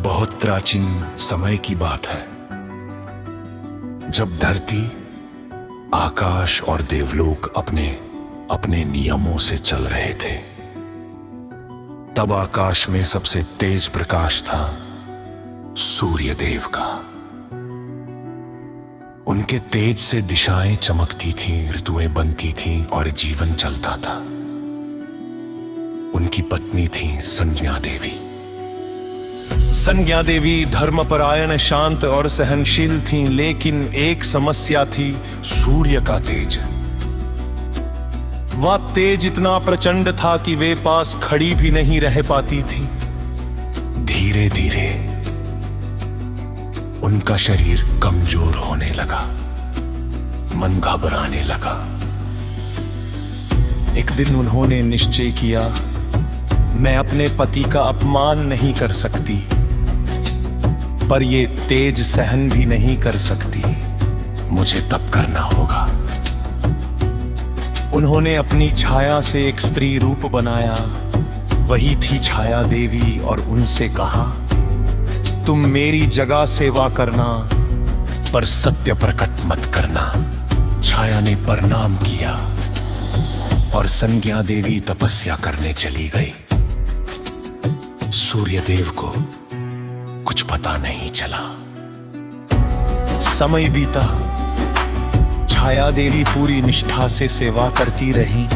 बहुत प्राचीन समय की बात है, जब धरती, आकाश और देवलोक अपने अपने नियमों से चल रहे थे। तब आकाश में सबसे तेज प्रकाश था सूर्य देव का। उनके तेज से दिशाएं चमकती थीं, ऋतुएं बनती थीं और जीवन चलता था। उनकी पत्नी थी संज्ञा देवी। संज्ञा देवी धर्मपरायण, शांत और सहनशील थीं, लेकिन एक समस्या थी, सूर्य का तेज। वह तेज इतना प्रचंड था कि वे पास खड़ी भी नहीं रह पाती थी। धीरे धीरे उनका शरीर कमजोर होने लगा, मन घबराने लगा। एक दिन उन्होंने निश्चय किया, मैं अपने पति का अपमान नहीं कर सकती, पर ये तेज सहन भी नहीं कर सकती। मुझे तप करना होगा। उन्होंने अपनी छाया से एक स्त्री रूप बनाया, वही थी छाया देवी, और उनसे कहा, तुम मेरी जगह सेवा करना, पर सत्य प्रकट मत करना। छाया ने प्रणाम किया और संज्ञा देवी तपस्या करने चली गई। सूर्यदेव को कुछ पता नहीं चला। समय बीता, छाया देवी पूरी निष्ठा से सेवा करती रही,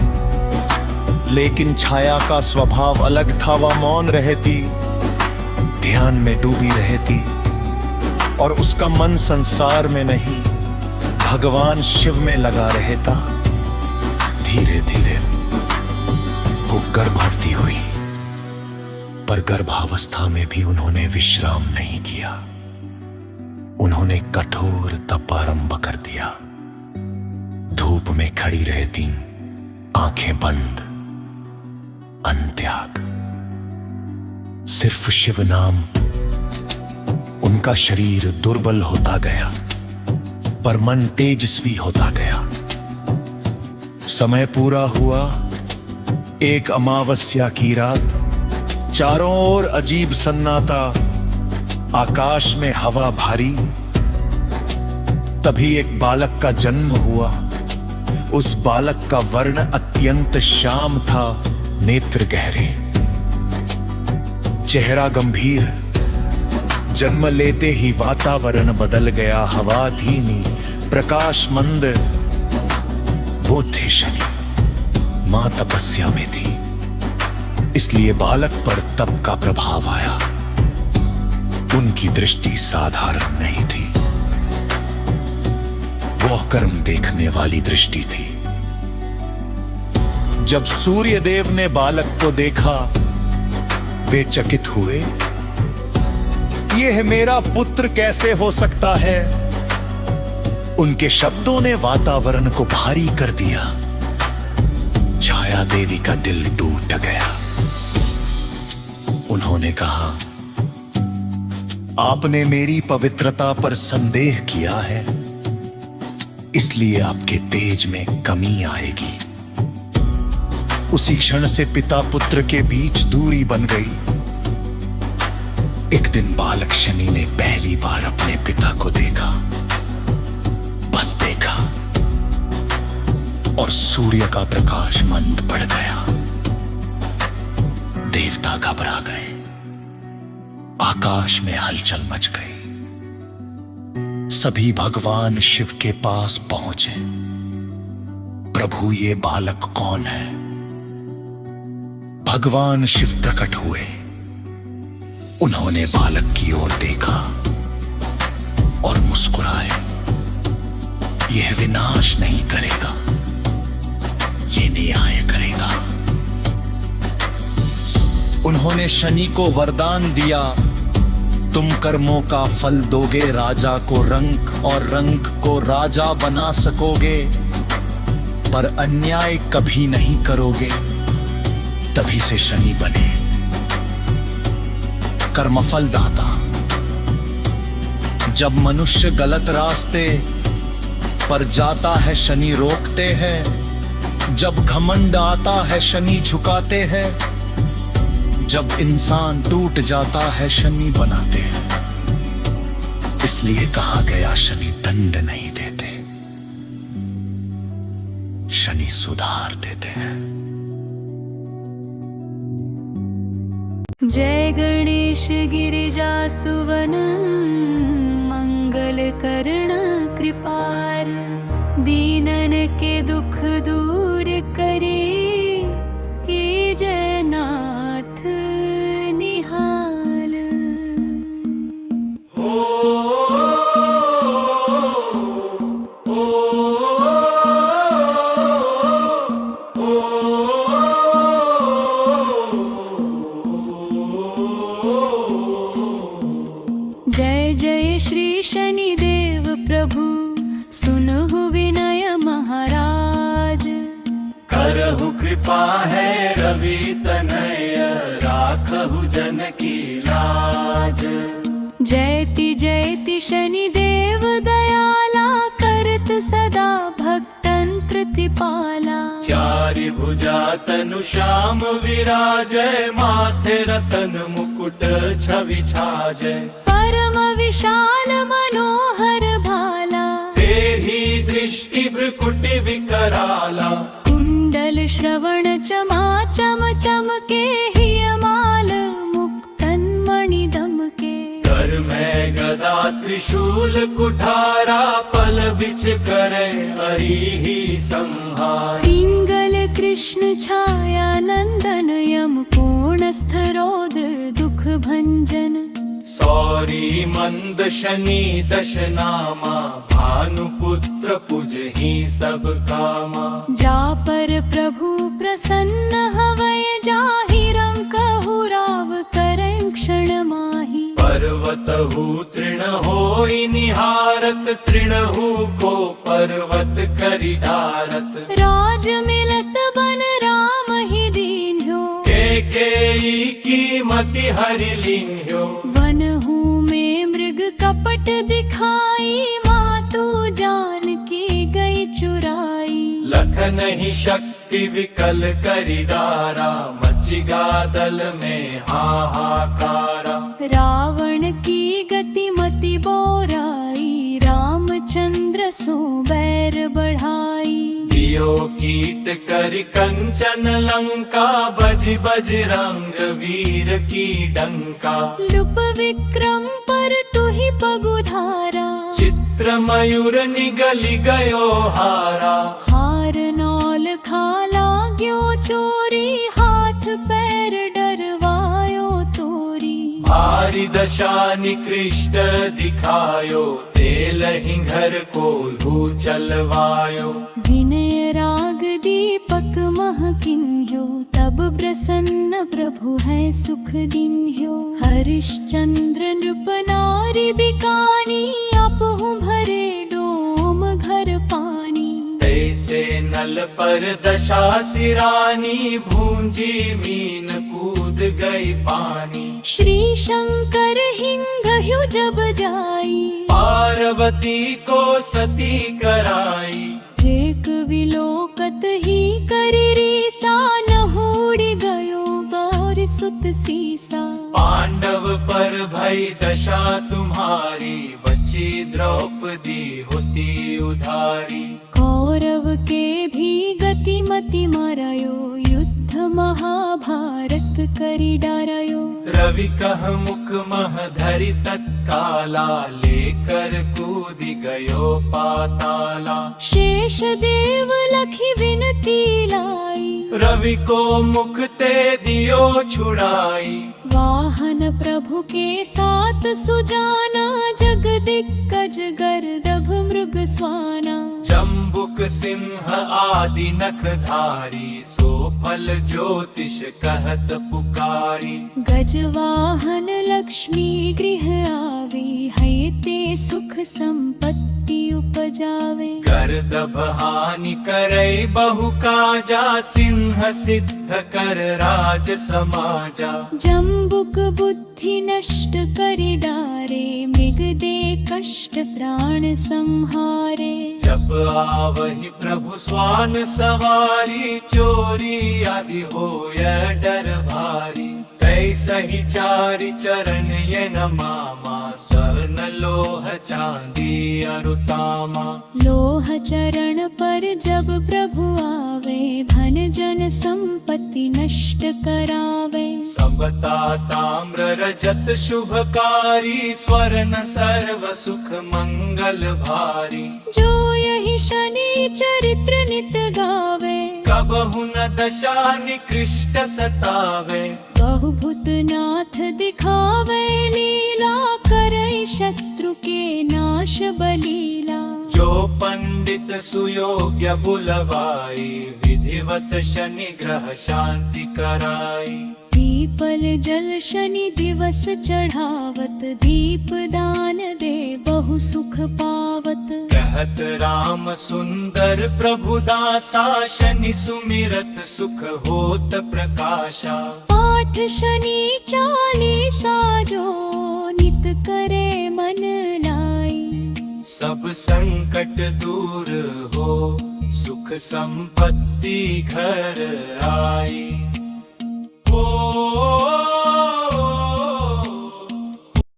लेकिन छाया का स्वभाव अलग था। वह मौन रहती, ध्यान में डूबी रहती, और उसका मन संसार में नहीं, भगवान शिव में लगा रहता। धीरे धीरे वो गर्भवती हुई, पर गर्भावस्था में भी उन्होंने विश्राम नहीं किया। उन्होंने कठोर तप आरंभ कर दिया। धूप में खड़ी रहती, आंखें बंद, अन्न त्याग, सिर्फ शिव नाम। उनका शरीर दुर्बल होता गया, पर मन तेजस्वी होता गया। समय पूरा हुआ। एक अमावस्या की रात, चारों ओर अजीब सन्नाटा, आकाश में हवा भारी। तभी एक बालक का जन्म हुआ। उस बालक का वर्ण अत्यंत श्याम था, नेत्र गहरे, चेहरा गंभीर। जन्म लेते ही वातावरण बदल गया, हवा धीमी, प्रकाश मंद। वो थे शनि। मां तपस्या में थी, इसलिए बालक पर तप का प्रभाव आया। उनकी दृष्टि साधारण नहीं थी, वो कर्म देखने वाली दृष्टि थी। जब सूर्य देव ने बालक को देखा, वे चकित हुए। यह मेरा पुत्र कैसे हो सकता है? उनके शब्दों ने वातावरण को भारी कर दिया। छाया देवी का दिल टूट गया। उन्होंने कहा, आपने मेरी पवित्रता पर संदेह किया है, इसलिए आपके तेज में कमी आएगी। उसी क्षण से पिता पुत्र के बीच दूरी बन गई। एक दिन बालक शनि ने पहली बार अपने पिता को देखा, बस देखा, और सूर्य का प्रकाश मंद पड़ गया। देवता घबरा गए, आकाश में हलचल मच गई। सभी भगवान शिव के पास पहुंचे। प्रभु, ये बालक कौन है? भगवान शिव प्रकट हुए। उन्होंने बालक की ओर देखा और मुस्कुराए। यह विनाश नहीं करेगा, ये न्याय करेगा। उन्होंने शनि को वरदान दिया, तुम कर्मों का फल दोगे, राजा को रंक और रंक को राजा बना सकोगे, पर अन्याय कभी नहीं करोगे। तभी से शनि बने कर्मफल दाता। जब मनुष्य गलत रास्ते पर जाता है, शनि रोकते हैं। जब घमंड आता है, शनि झुकाते हैं। जब इंसान टूट जाता है शनि बनाते हैं, इसलिए कहा गया शनि दंड नहीं देते, शनि सुधार देते हैं। जय गणेश गिरिजा सुवन मंगल करण कृपाल, दीनन के दुख दूर करे, की जय नाथ निहाल। जय जय श्री शनिदेव प्रभु, सुनहु विनय महाराज। करहु कृपा है रवि तनय, राखहु जन की लाज। जयति जयति शनिदेव दयाला, करत सदा भक्तन कृतिपाला। चारि भुजा तनु श्याम विराजय, माथे रतन मुकुट छवि छाजय। परम विशाल मनोहर भाला, तेहि दृष्टि भ्रुकुटि विकराला। कुंडल श्रवण चमा चम चमके, हियमाल मुक्तन मणि दमके। कर में गदा त्रिशूल कुठारा, पल बिच करे हरिहि संहार। पिंगल कृष्ण छाया नंदन, यम कोणस्थ रौद्र दुख भंजन। सौरी मंद शनि दश नामा, भानुपुत्र पुजहि सब कामा। जा पर प्रभु प्रसन्न हवय, जाहि रंकहु राव करं क्षण माहि। पर्वतहु तृण होई निहारत, तृणहु को पर्वत करि डारत। राज मिलत बन राम ही दीन्ह्यो, केकेयी की मति हरि लीन्ह्यो। वनहु में मृग कपट दिखाई, मातु जानकी गई चुराई। लखन ही शक्ति विकल करि डारा, मचिगा दल में हाहाकारा। रावण की गति मति बोराई, रामचंद्र सो बैर बढ़ाई। दियो कीट करि कंचन लंका, बज बजरंग वीर की डंका। लुप विक्रम पर तुहि पगुधारा, चित्र मयूर निगली गयो हारा। हार नौल खाला ग्यो चोरी, हाथ पैर डरवायो तोरी। भारी दशा निकृष्ट दिखायो, तेलहि घर कोल्हू चलवायो। विनय राग दीपक मह किन्ह्यो, तब प्रसन्न प्रभु है सुख दिन्ह्यो। हरिश्चंद्र नृप नारी बिकानी, अपहु भरे डोम घर पानी। तैसे नल पर दशा सिरानी, भूंजी मीन कूद गई पानी। श्री शंकर हिंगह्यु जब जाई, पार्वती को सती कराई। एक विलोकत ही करि रीसा, नहुड़ी गयो गौरी सुत सीसा। पांडव पर भई दशा तुम्हारी, बची द्रौपदी होती उधारी। कौरव के भी गति मति मारायो, युद्ध महाभारत करि डारायो। रवि कह मुख मह धरि तत्काला, लेकर कूदि गयो पाताला। शेष देव लखी विनती लाई, रवि को मुख ते दियो छुड़ाई। वाहन प्रभु के साथ सुजाना, जग दिग्गज गर्दभ मृग स्वाना। जम्बुक सिंह आदि नखधारी, सो फल ज्योतिष कहत पुकारी। गजवाहन लक्ष्मी गृह आवे, हैते सुख संपत्ति उपजावे। गर्दभ हानि करे बहु काजा, सिंह सिद्ध कर राज समाजा। जम्बुक बुद्धि नष्ट करि डारे, मृग दे कष्ट प्राण संहारे। जब आवहि प्रभु स्वान सवारी, चोरी आदि होय डर भारी। सही चारि चरण ये न मामा स्वर्ण लोह चांदी अरुतामा लोह चरण पर जब प्रभु आवे धन जन संपत्ति नष्ट करावे सबता ताम्र रजत शुभकारी स्वर्ण सर्व सुख मंगल भारी जो यही शनि चरित्र नित गावे कबहु न दशा निकृष्ट सतावे बहुभूत नाथ दिखावे लीला करे शत्रु के नाश बलीला जो पंडित सुयोग्य बुलवाई विधिवत शनि ग्रह शांति कराई पीपल जल शनि दिवस चढ़ावत दीप दान दे बहु सुख पावत कहत राम सुंदर प्रभु दासा शनि सुमिरत सुख होत प्रकाशा पाठ शनि चालीसा जो नित करे मन लाई सब संकट दूर हो सुख संपत्ति घर आए